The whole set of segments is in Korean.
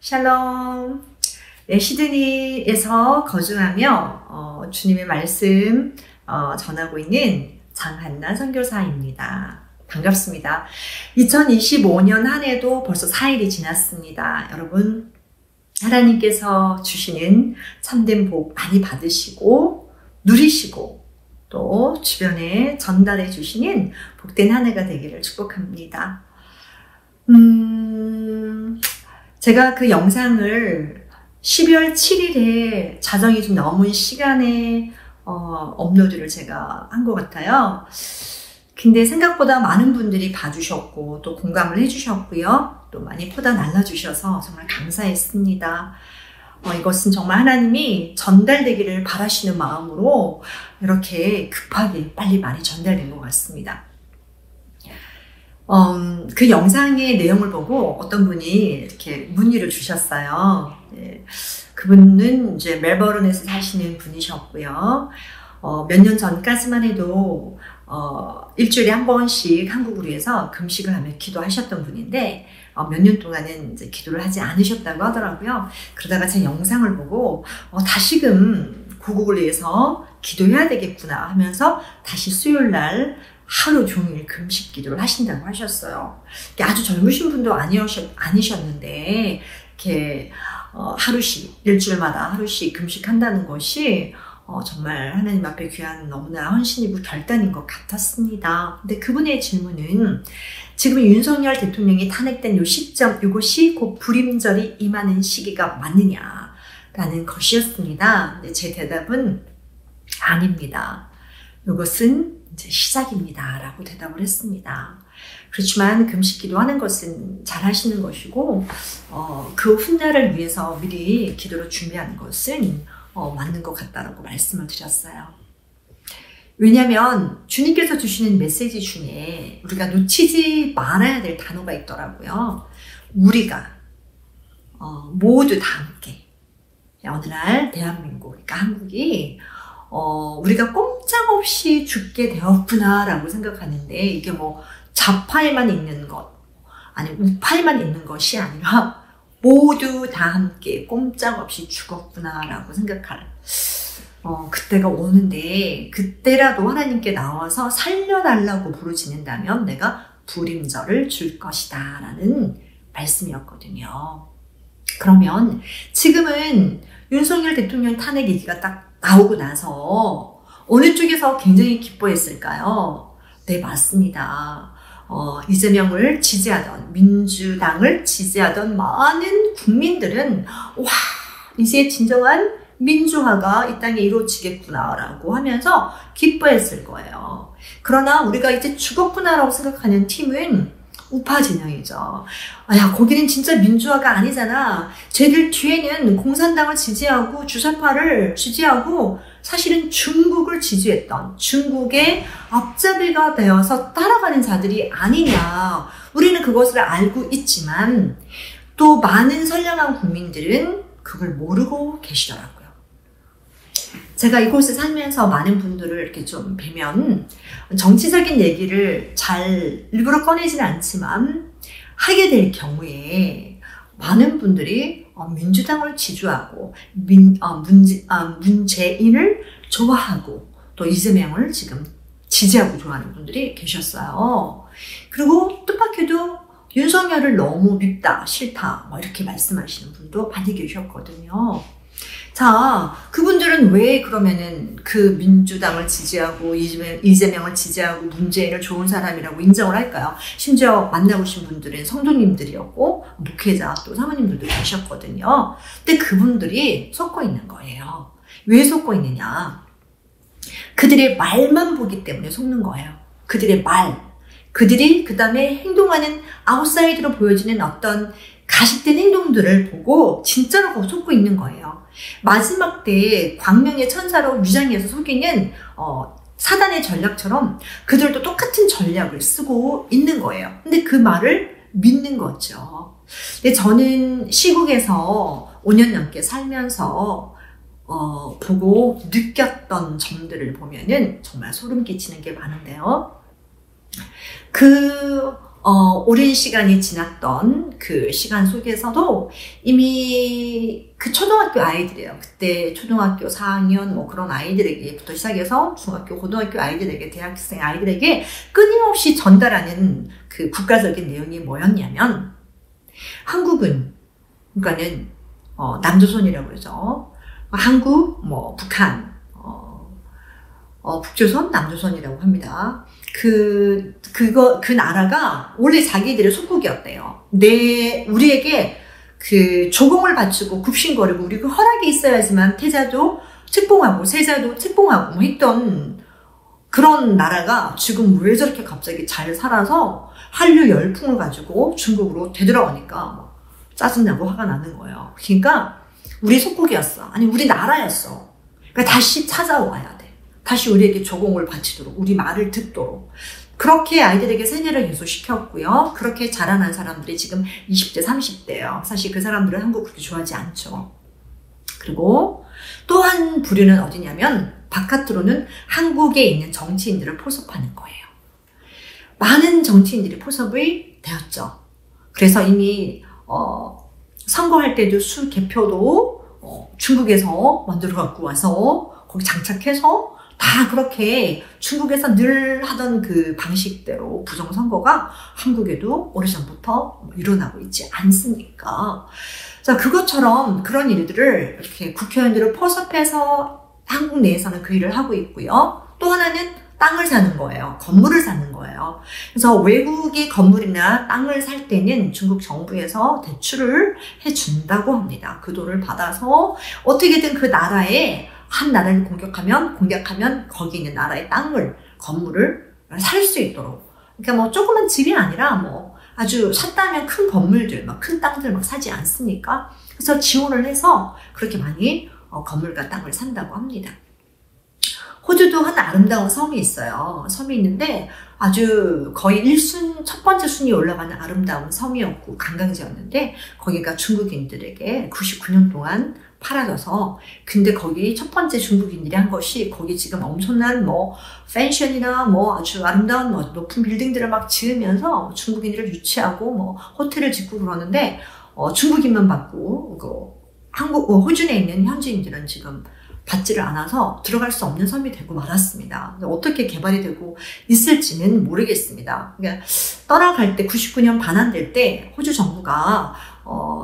샬롬. 네, 시드니에서 거주하며 주님의 말씀 전하고 있는 장한나 선교사입니다. 반갑습니다. 2025년 한 해도 벌써 4일이 지났습니다. 여러분, 하나님께서 주시는 참된 복 많이 받으시고 누리시고 또 주변에 전달해 주시는 복된 한 해가 되기를 축복합니다. 제가 그 영상을 12월 7일에 자정이 좀 넘은 시간에 업로드를 제가 한 것 같아요. 근데 생각보다 많은 분들이 봐주셨고 또 공감을 해주셨고요. 또 많이 퍼다 날라주셔서 정말 감사했습니다. 이것은 정말 하나님이 전달되기를 바라시는 마음으로 이렇게 급하게 빨리 많이 전달된 것 같습니다. 그 영상의 내용을 보고 어떤 분이 이렇게 문의를 주셨어요. 네, 그분은 이제 멜버른에서 사시는 분이셨고요. 몇 년 전까지만 해도 일주일에 한 번씩 한국으로 해서 금식을 하며 기도하셨던 분인데 몇 년 동안은 이제 기도를 하지 않으셨다고 하더라고요. 그러다가 제 영상을 보고 다시금 고국을 위해서 기도해야 되겠구나 하면서 다시 수요일 날 하루 종일 금식 기도를 하신다고 하셨어요. 아주 젊으신 분도 아니셨는데 이렇게 하루씩 일주일마다 하루씩 금식한다는 것이 정말 하나님 앞에 귀한 너무나 헌신이고 결단인 것 같았습니다. 근데 그분의 질문은 지금 윤석열 대통령이 탄핵된 요 시점, 이것이 곧 불임절이 임하는 시기가 맞느냐라는 것이었습니다. 근데 제 대답은 아닙니다. 이것은 이제 시작입니다 라고 대답을 했습니다. 그렇지만 금식 기도하는 것은 잘 하시는 것이고 그 훗날을 위해서 미리 기도를 준비하는 것은 맞는 것 같다라고 말씀을 드렸어요. 왜냐하면 주님께서 주시는 메시지 중에 우리가 놓치지 말아야 될 단어가 있더라고요. 우리가 모두 다 함께 어느 날 대한민국, 그러니까 한국이 우리가 꼼짝없이 죽게 되었구나 라고 생각하는데 이게 뭐 좌파에만 있는 것 아니면 우파에만 있는 것이 아니라 모두 다 함께 꼼짝없이 죽었구나 라고 생각할 그때가 오는데 그때라도 하나님께 나와서 살려달라고 부르짖는다면 내가 불임절을 줄 것이다 라는 말씀이었거든요. 그러면 지금은 윤석열 대통령 탄핵 얘기가 딱 나오고 나서 어느 쪽에서 굉장히 기뻐했을까요? 네, 맞습니다. 이재명을 지지하던 민주당을 지지하던 많은 국민들은 와, 이제 진정한 민주화가 이 땅에 이루어지겠구나 라고 하면서 기뻐했을 거예요. 그러나 우리가 이제 죽었구나 라고 생각하는 팀은 우파 진영이죠. 야, 거기는 진짜 민주화가 아니잖아. 쟤들 뒤에는 공산당을 지지하고 주사파를 지지하고 사실은 중국을 지지했던 중국의 앞잡이가 되어서 따라가는 자들이 아니냐. 우리는 그것을 알고 있지만 또 많은 선량한 국민들은 그걸 모르고 계시더라고요. 제가 이곳에 살면서 많은 분들을 이렇게 좀 뵈면 정치적인 얘기를 잘 일부러 꺼내지는 않지만 하게 될 경우에 많은 분들이 민주당을 지지하고 문재인을 좋아하고 또 이재명을 지금 지지하고 좋아하는 분들이 계셨어요. 그리고 뜻밖에도 윤석열을 너무 밉다, 싫다 이렇게 말씀하시는 분도 많이 계셨거든요. 자, 그분들은 왜 그러면은 그 민주당을 지지하고 이재명을 지지하고 문재인을 좋은 사람이라고 인정을 할까요? 심지어 만나보신 분들은 성도님들이었고 목회자 또 사모님들도 계셨거든요. 근데 그분들이 속고 있는 거예요. 왜 속고 있느냐? 그들의 말만 보기 때문에 속는 거예요. 그들의 말. 그들이 그 다음에 행동하는 아웃사이드로 보여지는 어떤 가식된 행동들을 보고 진짜로 속고 있는 거예요. 마지막 때에 광명의 천사로 위장해서 속이는 사단의 전략처럼 그들도 똑같은 전략을 쓰고 있는 거예요. 근데 그 말을 믿는 거죠. 근데 저는 시국에서 5년 넘게 살면서 보고 느꼈던 점들을 보면은 정말 소름 끼치는 게 많은데요. 오랜 시간이 지났던 그 시간 속에서도 이미 그 초등학교 아이들이에요. 그때 초등학교 4학년 뭐 그런 아이들에게부터 시작해서 중학교, 고등학교 아이들에게, 대학생 아이들에게 끊임없이 전달하는 그 국가적인 내용이 뭐였냐면, 한국은, 그러니까는, 남조선이라고 그러죠. 한국, 뭐, 북한, 북조선, 남조선이라고 합니다. 그 나라가 원래 자기들의 속국이었대요. 우리에게 그 조공을 바치고 굽신거리고 우리 그 허락이 있어야지만 태자도 책봉하고 세자도 책봉하고 뭐 했던 그런 나라가 지금 왜 저렇게 갑자기 잘 살아서 한류 열풍을 가지고 중국으로 되돌아오니까 뭐 짜증나고 화가 나는 거예요. 그러니까 우리 속국이었어. 아니, 우리 나라였어. 그러니까 다시 찾아와야 돼. 다시 우리에게 조공을 바치도록, 우리 말을 듣도록. 그렇게 아이들에게 세뇌를 계속 시켰고요. 그렇게 자라난 사람들이 지금 20대, 30대예요. 사실 그 사람들은 한국 그렇게 좋아하지 않죠. 그리고 또 한 부류는 어디냐면, 바깥으로는 한국에 있는 정치인들을 포섭하는 거예요. 많은 정치인들이 포섭이 되었죠. 그래서 이미 선거할 때도 개표도 중국에서 만들어 갖고 와서 거기 장착해서 다 그렇게 중국에서 늘 하던 그 방식대로 부정선거가 한국에도 오래전부터 일어나고 있지 않습니까? 자, 그것처럼 그런 일들을 이렇게 국회의원들을 포섭해서 한국 내에서는 그 일을 하고 있고요. 또 하나는 땅을 사는 거예요. 건물을 사는 거예요. 그래서 외국의 건물이나 땅을 살 때는 중국 정부에서 대출을 해준다고 합니다. 그 돈을 받아서 어떻게든 그 나라에 한 나라를 공격하면 거기 있는 나라의 땅을, 건물을 살 수 있도록. 그러니까 뭐 조그만 집이 아니라 뭐 아주 샀다면 큰 건물들, 막 큰 땅들 막 사지 않습니까? 그래서 지원을 해서 그렇게 많이 건물과 땅을 산다고 합니다. 호주도 한 아름다운 섬이 있어요. 섬이 있는데 아주 거의 첫 번째 순위에 올라가는 아름다운 섬이었고 관광지였는데, 거기가 중국인들에게 99년 동안 팔아져서, 근데 거기 첫 번째 중국인들이 한 것이, 거기 지금 엄청난 뭐 펜션이나 뭐 아주 아름다운 뭐 높은 빌딩들을 막 지으면서 중국인들을 유치하고 뭐 호텔을 짓고 그러는데, 중국인만 받고 호주 내에 있는 현지인들은 지금 받지를 않아서 들어갈 수 없는 섬이 되고 말았습니다. 어떻게 개발이 되고 있을지는 모르겠습니다. 그러니까 떠나갈 때 99년 반환될 때 호주 정부가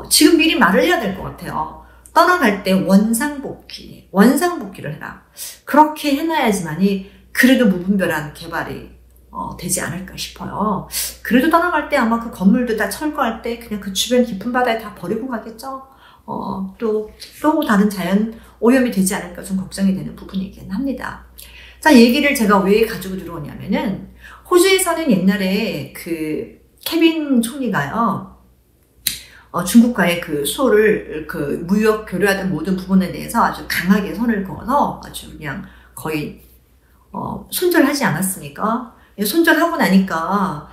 지금 미리 말을 해야 될 것 같아요. 떠나갈 때 원상복귀를 해라. 그렇게 해놔야지만이 그래도 무분별한 개발이 되지 않을까 싶어요. 그래도 떠나갈 때 아마 그 건물들 다 철거할 때 그냥 그 주변 깊은 바다에 다 버리고 가겠죠. 또 다른 자연 오염이 되지 않을까 좀 걱정이 되는 부분이긴 합니다. 자, 얘기를 제가 왜 가지고 들어오냐면은, 호주에서는 옛날에 그 케빈 총리가요, 중국과의 그 수호를, 그 무역 교류하던 모든 부분에 대해서 아주 강하게 선을 그어서 아주 그냥 거의 손절하지 않았습니까? 손절하고 나니까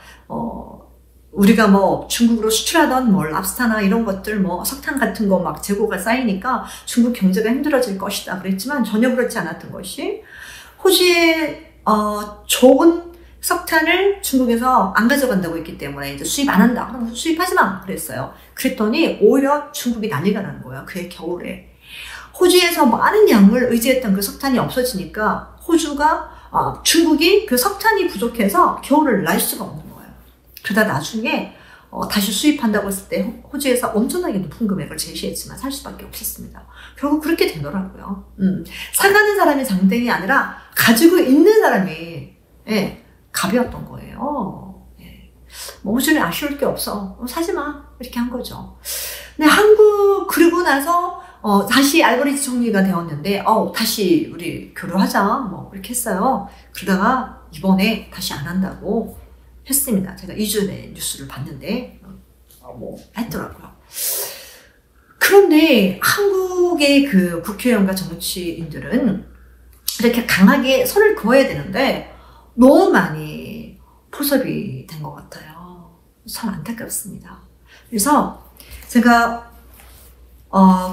우리가 뭐 중국으로 수출하던 뭐 랍스타나 이런 것들, 뭐 석탄 같은 거 막 재고가 쌓이니까 중국 경제가 힘들어질 것이다 그랬지만, 전혀 그렇지 않았던 것이, 호주의 좋은 석탄을 중국에서 안 가져간다고 했기 때문에 이제 수입 안 한다. 그럼 수입하지 마 그랬어요. 그랬더니 오히려 중국이 난리가 나는 거예요. 그해 겨울에 호주에서 많은 양을 의지했던 그 석탄이 없어지니까 중국이 그 석탄이 부족해서 겨울을 날 수가 없는 거예요. 그러다 나중에 다시 수입한다고 했을 때 호주에서 엄청나게 높은 금액을 제시했지만 살 수밖에 없었습니다. 결국 그렇게 되더라고요. 사가는 사람이 장땡이 아니라 가지고 있는 사람이 갑이었던 거예요. 뭐 호주는 아쉬울 게 없어. 사지 마. 이렇게 한 거죠. 근데 그러고 나서 다시 알버니지 총리가 되었는데, 다시 우리 교류하자. 뭐 이렇게 했어요. 그러다가 이번에 다시 안 한다고 했습니다. 제가 2주 전에 뉴스를 봤는데, 했더라고요. 그런데 한국의 그 국회의원과 정치인들은 이렇게 강하게 선을 그어야 되는데, 너무 많이 포섭이 된 것 같아요. 참 안타깝습니다. 그래서 제가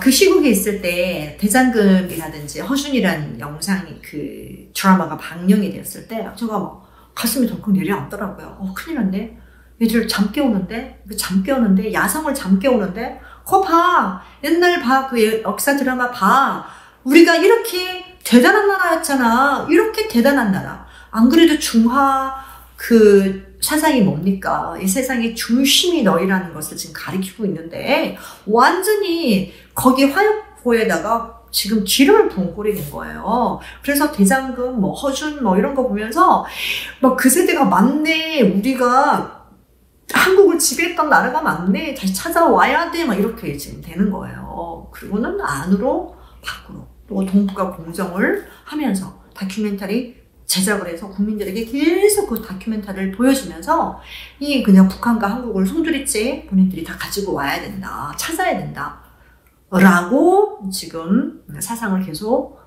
그 시국에 있을 때 대장금이라든지 허준이라는 영상이, 그 드라마가 방영이 되었을 때 제가 막 가슴이 덜컥 내려앉더라고요. 큰일 났네. 애들 잠 깨우는데 야성을 잠 깨우는데 그거 봐. 옛날 봐. 그 역사 드라마 봐. 우리가 이렇게 대단한 나라였잖아. 이렇게 대단한 나라. 안 그래도 중화 그 사상이 뭡니까? 이 세상의 중심이 너희라는 것을 지금 가리키고 있는데 완전히 거기 화약고에다가 지금 기름을 부은 꼴이 된 거예요. 그래서 대장금, 뭐 허준, 뭐 이런 거 보면서 막 그 세대가 맞네. 우리가 한국을 지배했던 나라가 맞네. 다시 찾아와야 돼. 막 이렇게 지금 되는 거예요. 그리고는 안으로 밖으로 또 동북아 공정을 하면서 다큐멘터리 제작을 해서 국민들에게 계속 그 다큐멘터리를 보여주면서 이 그냥 북한과 한국을 송두리째 본인들이 다 가지고 와야 된다. 찾아야 된다. 라고 지금 사상을 계속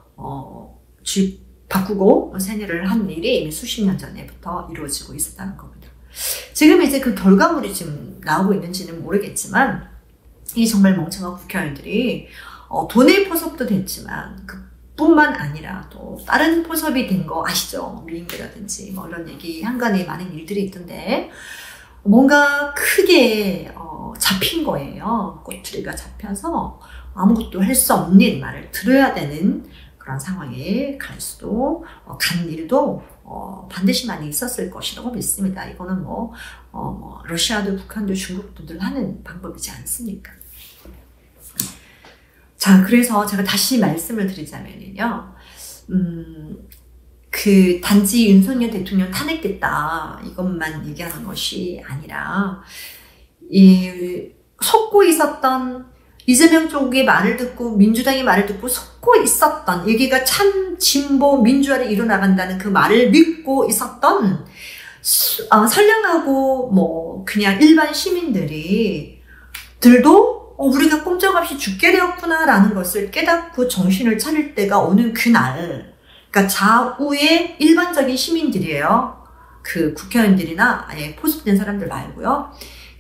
바꾸고 세뇌를 한 일이 이미 수십 년 전에부터 이루어지고 있었다는 겁니다. 지금 이제 그 결과물이 지금 나오고 있는지는 모르겠지만 이 정말 멍청한 국회의원들이 돈의 포섭도 됐지만 그뿐만 아니라 또 다른 포섭이 된 거 아시죠? 미인계라든지 뭐 이런 얘기 한간에 많은 일들이 있던데 뭔가 크게 잡힌 거예요. 꼬투리가 잡혀서 아무것도 할 수 없는 말을 들어야 되는 그런 상황에 간 일도 반드시 많이 있었을 것이라고 믿습니다. 이거는 러시아도 북한도 중국도 늘 하는 방법이지 않습니까? 자, 그래서 제가 다시 말씀을 드리자면요. 그 단지 윤석열 대통령 탄핵됐다 이것만 얘기하는 것이 아니라 속고 있었던 이재명 쪽의 말을 듣고 민주당의 말을 듣고 속고 있었던 여기가 참 진보 민주화를 이뤄나간다는 그 말을 믿고 있었던 선량하고 그냥 일반 시민들도 우리가 꼼짝없이 죽게 되었구나 라는 것을 깨닫고 정신을 차릴 때가 오는 그날, 그러니까 좌우의 일반적인 시민들이에요. 그 국회의원들이나 아예 포섭된 사람들 말고요.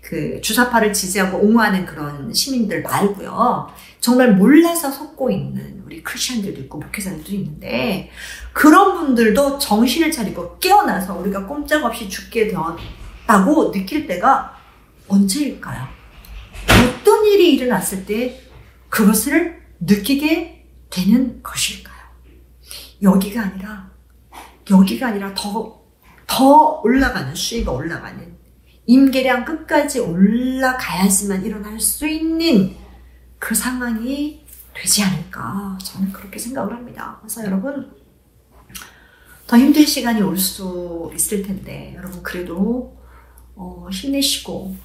그 주사파를 지지하고 옹호하는 그런 시민들 말고요. 정말 몰라서 속고 있는 우리 크리스천들도 있고 목회자들도 있는데 그런 분들도 정신을 차리고 깨어나서 우리가 꼼짝없이 죽게 되었다고 느낄 때가 언제일까요? 어떤 일이 일어났을 때 그것을 느끼게 되는 것일까요? 여기가 아니라 더 올라가는, 수위가 올라가는 임계량 끝까지 올라가야지만 일어날 수 있는 그 상황이 되지 않을까 저는 그렇게 생각을 합니다. 그래서 여러분 더 힘든 시간이 올 수 있을 텐데 여러분 그래도 힘내시고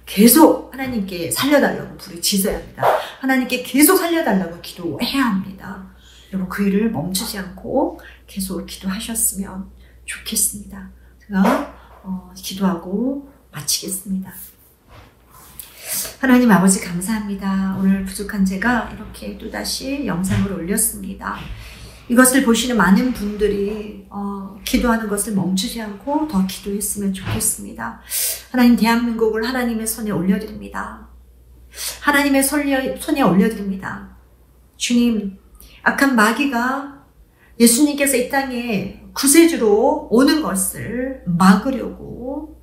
계속 하나님께 살려달라고 부르짖어야 합니다. 하나님께 계속 살려달라고 기도해야 합니다. 여러분 그 일을 멈추지 않고 계속 기도하셨으면 좋겠습니다. 제가 기도하고 마치겠습니다. 하나님 아버지 감사합니다. 오늘 부족한 제가 이렇게 또다시 영상을 올렸습니다. 이것을 보시는 많은 분들이 기도하는 것을 멈추지 않고 더 기도했으면 좋겠습니다. 하나님 대한민국을 하나님의 손에 올려드립니다. 하나님의 손에 올려드립니다. 주님 악한 마귀가 예수님께서 이 땅에 구세주로 오는 것을 막으려고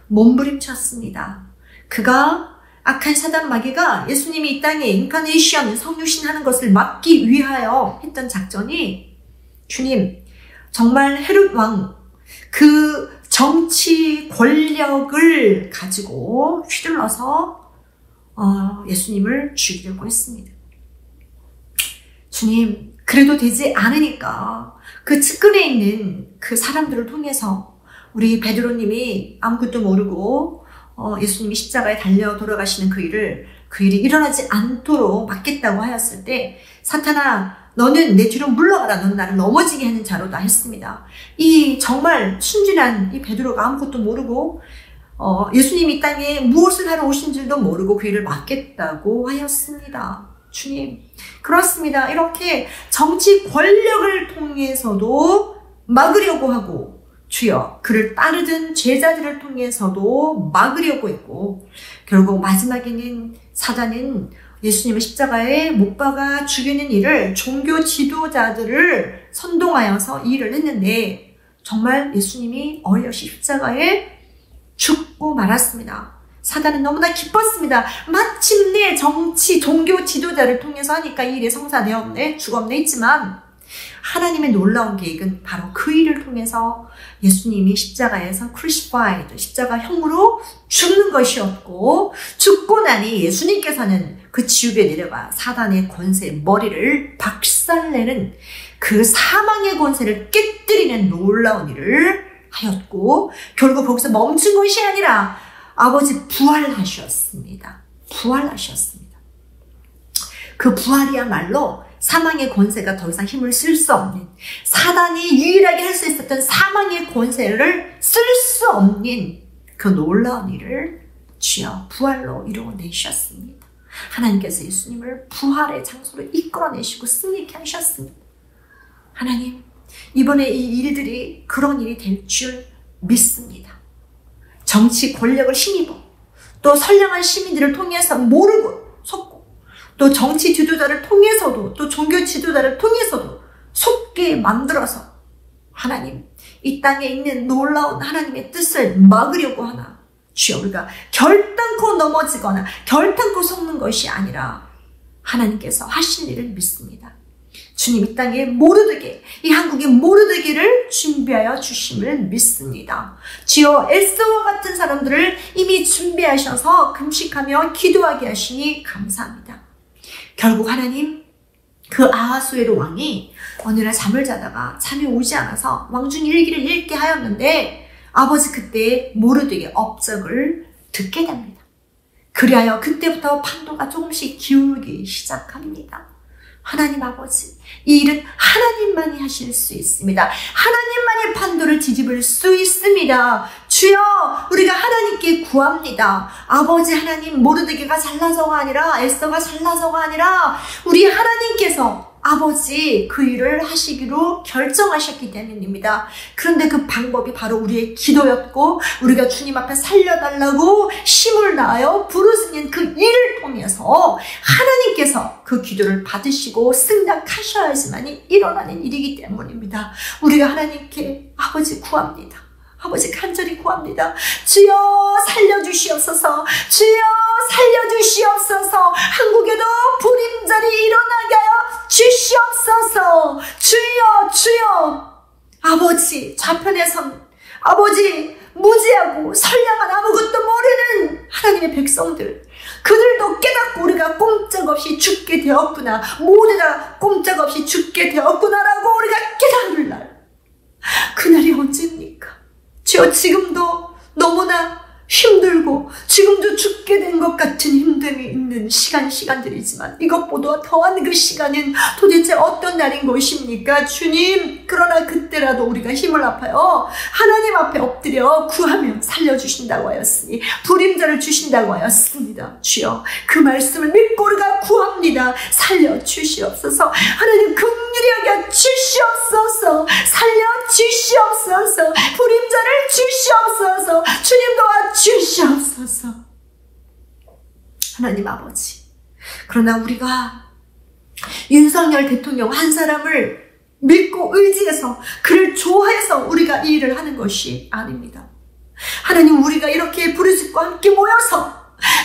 몸부림쳤습니다. 그가 악한 사단 마귀가 예수님이 이 땅에 인카네이션 성육신 하는 것을 막기 위하여 했던 작전이 주님 정말 헤롯 왕 그 정치 권력을 가지고 휘둘러서 예수님을 죽이려고 했습니다. 주님 그래도 되지 않으니까 그 측근에 있는 그 사람들을 통해서 우리 베드로님이 아무것도 모르고 예수님이 십자가에 달려 돌아가시는 그 일이 일어나지 않도록 막겠다고 하였을 때 사탄아 너는 내 뒤로 물러가라. 너는 나를 넘어지게 하는 자로다 했습니다. 이 정말 순진한 이 베드로가 아무것도 모르고 예수님이 이 땅에 무엇을 하러 오신 줄도 모르고 그 일을 막겠다고 하였습니다. 주님 그렇습니다. 이렇게 정치 권력을 통해서도 막으려고 하고 주여 그를 따르던 제자들을 통해서도 막으려고 했고 결국 마지막에는 사단은 예수님을 십자가에 못 박아 죽이는 일을 종교 지도자들을 선동하여서 이 일을 했는데 정말 예수님이 어여시 십자가에 죽고 죽고 말았습니다. 사단은 너무나 기뻤습니다. 마침내 정치, 종교 지도자를 통해서 하니까 이 일이 성사되었네, 죽었네 했지만 하나님의 놀라운 계획은 바로 그 일을 통해서 예수님이 십자가에서 crucified, 십자가형으로 죽는 것이었고, 죽고 나니 예수님께서는 그 지옥에 내려가 사단의 권세, 머리를 박살내는 그 사망의 권세를 깨뜨리는 놀라운 일을 하였고, 결국 거기서 멈춘 것이 아니라 아버지 부활하셨습니다. 부활하셨습니다. 그 부활이야말로 사망의 권세가 더 이상 힘을 쓸 수 없는, 사단이 유일하게 할 수 있었던 사망의 권세를 쓸 수 없는 그 놀라운 일을 주여 부활로 이루어내셨습니다. 하나님께서 예수님을 부활의 장소로 이끌어내시고 승리케 하셨습니다. 하나님, 이번에 이 일들이 그런 일이 될 줄 믿습니다. 정치 권력을 힘입어 또 선량한 시민들을 통해서 모르고 속고, 또 정치 지도자를 통해서도, 또 종교 지도자를 통해서도 속게 만들어서 하나님, 이 땅에 있는 놀라운 하나님의 뜻을 막으려고 하나, 주여 우리가 결단코 넘어지거나 결단코 속는 것이 아니라 하나님께서 하신 일을 믿습니다. 주님, 이 땅에 모르드게, 이 한국의 모르드게를 준비하여 주심을 믿습니다. 주여 에스더와 같은 사람들을 이미 준비하셔서 금식하며 기도하게 하시니 감사합니다. 결국 하나님, 그 아하수에로 왕이 어느 날 잠을 자다가 잠이 오지 않아서 왕중 일기를 읽게 하였는데, 아버지 그때 모르드게 업적을 듣게 됩니다. 그리하여 그때부터 판도가 조금씩 기울기 시작합니다. 하나님 아버지, 이 일은 하나님만이 하실 수 있습니다. 하나님만이 판도를 뒤집을 수 있습니다. 주여, 우리가 하나님께 구합니다. 아버지 하나님, 모르드게가 잘나서가 아니라, 에스더가 잘나서가 아니라 우리 하나님께서 아버지 그 일을 하시기로 결정하셨기 때문입니다. 그런데 그 방법이 바로 우리의 기도였고, 우리가 주님 앞에 살려달라고 힘을 다하여 부르짖는 그 일을 통해서 하나님께서 그 기도를 받으시고 승낙하셔야지만이 일어나는 일이기 때문입니다. 우리가 하나님께 아버지 구합니다. 아버지 간절히 구합니다. 주여 살려주시옵소서. 주여 살려주시옵소서. 한국에도 불임절이 일어나게 하여 주시옵소서. 주여, 주여. 아버지 좌편에선 아버지 무지하고 선량한 아무것도 모르는 하나님의 백성들, 그들도 깨닫고 우리가 꼼짝없이 죽게 되었구나, 모두 다 꼼짝없이 죽게 되었구나라고 우리가 깨달을 날, 그날이 언제입니까? 주여, 지금도 너무나 힘들고 지금도 죽게 된 것 같은 힘듦이 있는 시간들이지만 이것보다 더한 그 시간은 도대체 어떤 날인 것입니까? 주님, 그러나 그때라도 우리가 힘을 합하여 하나님 앞에 엎드려 구하면 살려주신다고 하였으니, 불임자를 주신다고 하였습니다. 주여, 그 말씀을 믿고 우리가 구합니다. 살려주시옵소서. 하나님 긍휼히 여겨 주시옵소서. 살려주시옵소서. 불임자를 주시옵소서. 주님 도와주시옵소서. 하나님 아버지, 그러나 우리가 윤석열 대통령 한 사람을 믿고 의지해서 그를 좋아해서 우리가 이 일을 하는 것이 아닙니다. 하나님, 우리가 이렇게 부르짖고 함께 모여서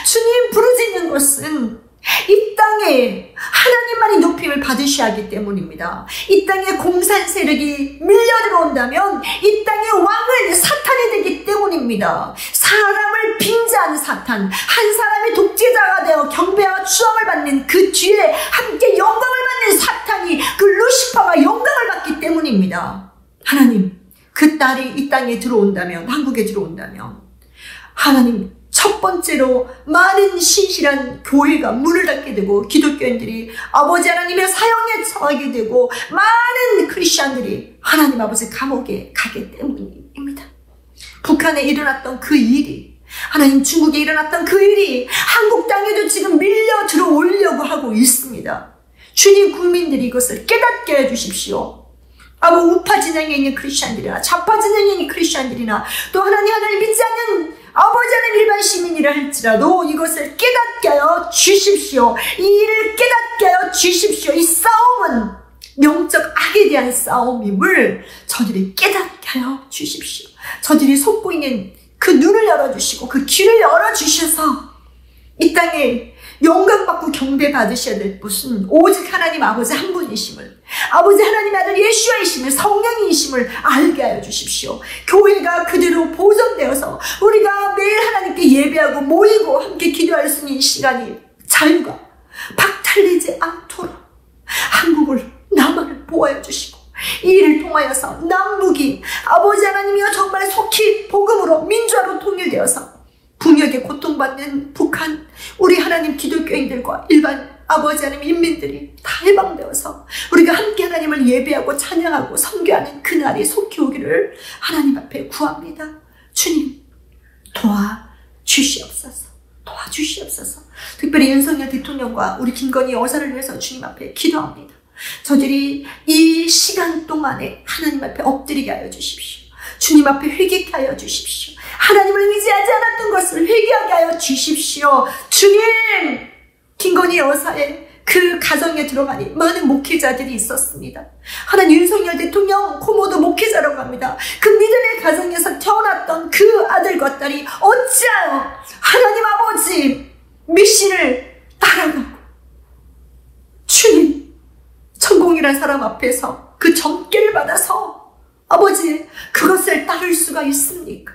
주님 부르짖는 것은 이 땅에 하나님만이 높임을 받으셔야 하기 때문입니다. 이 땅에 공산 세력이 밀려 들어온다면 이 땅의 왕은 사탄이 되기 때문입니다. 사람을 빙자하는 사탄, 한 사람이 독재자가 되어 경배와 추앙을 받는 그 뒤에 함께 영광을 받는 사탄이, 그 루시퍼가 영광을 받기 때문입니다. 하나님, 그 딸이 이 땅에 들어온다면, 한국에 들어온다면 하나님, 첫 번째로 많은 신실한 교회가 문을 닫게 되고, 기독교인들이 아버지 하나님의 사형에 처하게 되고, 많은 크리스천들이 하나님 아버지 감옥에 가기 때문입니다. 북한에 일어났던 그 일이, 하나님 중국에 일어났던 그 일이 한국 땅에도 지금 밀려 들어오려고 하고 있습니다. 주님, 국민들이 이것을 깨닫게 해주십시오. 우파 진영에 있는 크리스천들이나 좌파 진영에 있는 크리스천들이나 또 하나님 믿지 않는 아버지 하나님 일반 시민이라 할지라도 이것을 깨닫게 하여 주십시오. 이 일을 깨닫게 하여 주십시오. 이 싸움은 영적 악에 대한 싸움임을 저들이 깨닫게 하여 주십시오. 저들이 속고 있는 그 눈을 열어주시고 그 귀를 열어주셔서 이 땅에 영광받고 경배받으셔야 될 것은 오직 하나님 아버지 한 분이심을, 아버지 하나님 아들 예수와이심을, 성령이심을 알게 하여 주십시오. 교회가 그대로 보존되어서 우리가 매일 하나님께 예배하고 모이고 함께 기도할 수 있는 시간이 자유가 박탈되지 않도록 한국을, 남한을 보호해 주시고, 이 일을 통하여서 남북이 아버지 하나님이여 정말 속히 복음으로 민주화로 통일되어서 북녘에 고통받는 북한, 우리 하나님 기독교인들과 일반 아버지 하나님 인민들이 다 해방되어서 우리가 함께 하나님을 예배하고 찬양하고 선교하는 그날이 속히 오기를 하나님 앞에 구합니다. 주님 도와주시옵소서. 도와주시옵소서. 특별히 윤석열 대통령과 우리 김건희 여사를 위해서 주님 앞에 기도합니다. 저들이 이 시간 동안에 하나님 앞에 엎드리게 하여 주십시오. 주님 앞에 회개케 하여 주십시오. 하나님을 의지하지 않았던 것을 회개하게 하여 주십시오. 주님, 김건희 여사의 그 가정에 들어가니 많은 목회자들이 있었습니다. 하나님, 윤석열 대통령 고모도 목회자라고 합니다. 그 믿음의 가정에서 태어났던 그 아들과 딸이 어찌하여 하나님 아버지 미신을 따라가고 주님, 천공이란 사람 앞에서 그 점괘를 받아서 아버지 그것을 따를 수가 있습니까?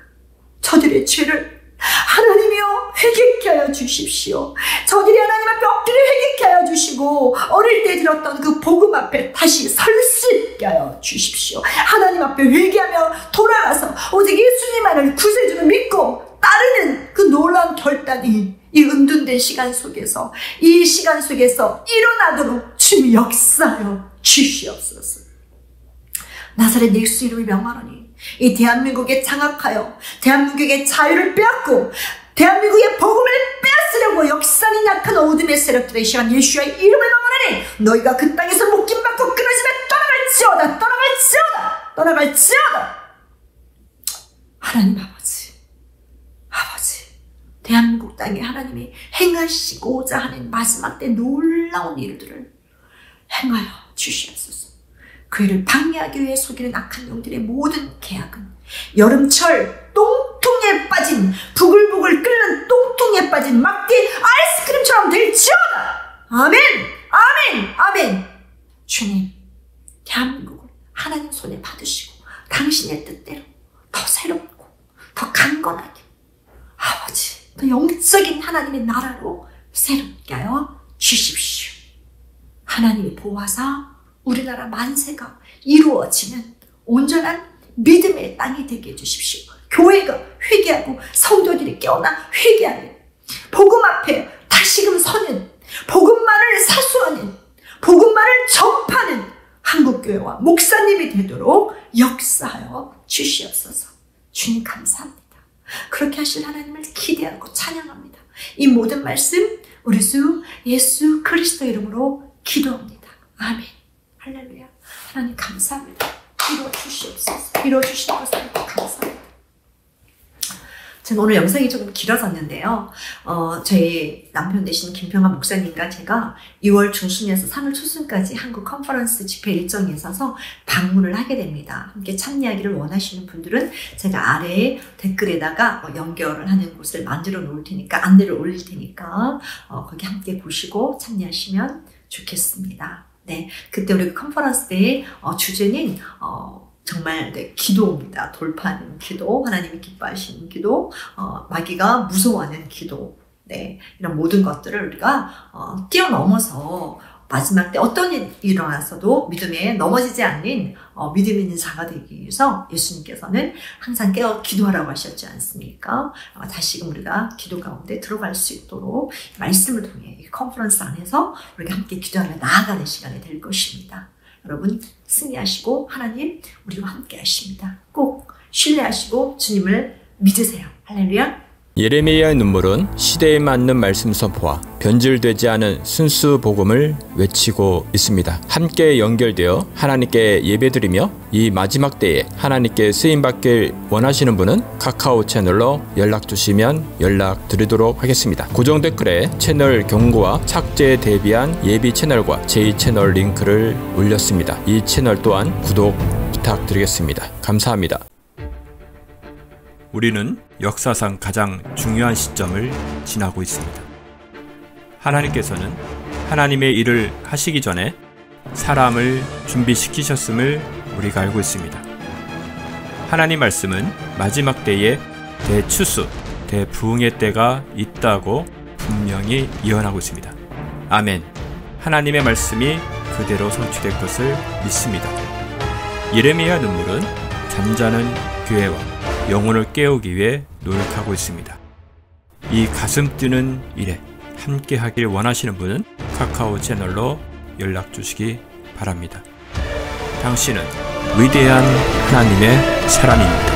저들의 죄를 하나님이여 회개케 하여 주십시오. 저들이 하나님 앞에 엎드려 회개케 하여 주시고 어릴 때 들었던 그 복음 앞에 다시 설 수 있게 하여 주십시오. 하나님 앞에 회개하며 돌아가서 오직 예수님만을 구세주로 믿고 따르는 그 놀라운 결단이 이 은둔된 시간 속에서, 이 시간 속에서 일어나도록 주님 역사하여 주시옵소서. 나사렛 예수 이름을 명하노니 이 대한민국에 장악하여 대한민국의 자유를 빼앗고 대한민국의 복음을 빼앗으려고 역사는 약한 어둠의 세력들의 시간 예수의 이름을 명하노니 너희가 그 땅에서 묶임받고 끊어지면 떠나갈지어다. 떠나갈지어다. 떠나갈지어다. 하나님 아버지, 대한민국 땅에 하나님이 행하시고자 하는 마지막 때 놀라운 일들을 행하여 주시옵소서. 그 일을 방해하기 위해 속이는 악한 영들의 모든 계약은 여름철 똥통에 빠진, 부글부글 끓는 똥통에 빠진 막대 아이스크림처럼 될지어다. 아멘, 아멘, 아멘. 주님, 대한민국을 하나님 손에 받으시고 당신의 뜻대로 더 새롭고 더 강건하게 아버지, 더 영적인 하나님의 나라로 새롭게 하여 주십시오. 하나님이 보호하사 우리나라 만세가 이루어지는 온전한 믿음의 땅이 되게 해주십시오. 교회가 회개하고 성도들이 깨어나 회개하는, 복음 앞에 다시금 서는, 복음만을 사수하는, 복음만을 전파하는 한국교회와 목사님이 되도록 역사하여 주시옵소서. 주님 감사합니다. 그렇게 하실 하나님을 기대하고 찬양합니다. 이 모든 말씀 우리 주 예수 그리스도 이름으로 기도합니다. 아멘. 할렐루야. 하나님 감사합니다. 이루어주시옵소서. 이루어주실 것을 감사합니다. 저는 오늘 영상이 조금 길어졌는데요. 저희 남편 되신 김평환 목사님과 제가 2월 중순에서 3월 초순까지 한국 컨퍼런스 집회 일정에 있어서 방문을 하게 됩니다. 함께 참여하기를 원하시는 분들은 제가 아래에 댓글에다가 연결을 하는 곳을 만들어 놓을 테니까, 안내를 올릴 테니까 거기 함께 보시고 참여하시면 좋겠습니다. 네, 그때 우리 컨퍼런스 때의 주제는 정말 기도입니다. 돌파하는 기도, 하나님이 기뻐하시는 기도, 마귀가 무서워하는 기도, 네, 이런 모든 것들을 우리가 뛰어넘어서 마지막 때 어떤 일이 일어나서도 믿음에 넘어지지 않는 믿음 있는 자가 되기 위해서 예수님께서는 항상 깨어 기도하라고 하셨지 않습니까? 다시금 우리가 기도 가운데 들어갈 수 있도록 말씀을 통해 이 컨퍼런스 안에서 우리가 함께 기도하며 나아가는 시간이 될 것입니다. 여러분 승리하시고 하나님 우리와 함께 하십니다. 꼭 신뢰하시고 주님을 믿으세요. 할렐루야. 예레미야의 눈물은 시대에 맞는 말씀 선포와 변질되지 않은 순수 복음을 외치고 있습니다. 함께 연결되어 하나님께 예배드리며 이 마지막 때에 하나님께 쓰임받길 원하시는 분은 카카오 채널로 연락 주시면 연락드리도록 하겠습니다. 고정 댓글에 채널 경고와 착제에 대비한 예비 채널과 제2채널 링크를 올렸습니다. 이 채널 또한 구독 부탁드리겠습니다. 감사합니다. 우리는 역사상 가장 중요한 시점을 지나고 있습니다. 하나님께서는 하나님의 일을 하시기 전에 사람을 준비시키셨음을 우리가 알고 있습니다. 하나님 말씀은 마지막 때에 대추수, 대부흥의 때가 있다고 분명히 예언하고 있습니다. 아멘. 하나님의 말씀이 그대로 성취될 것을 믿습니다. 예레미야 눈물은 잠자는 교회와 영혼을 깨우기 위해 노력하고 있습니다. 이 가슴 뛰는 일에 함께 하길 원하시는 분은 카카오 채널로 연락 주시기 바랍니다. 당신은 위대한 하나님의 사람입니다.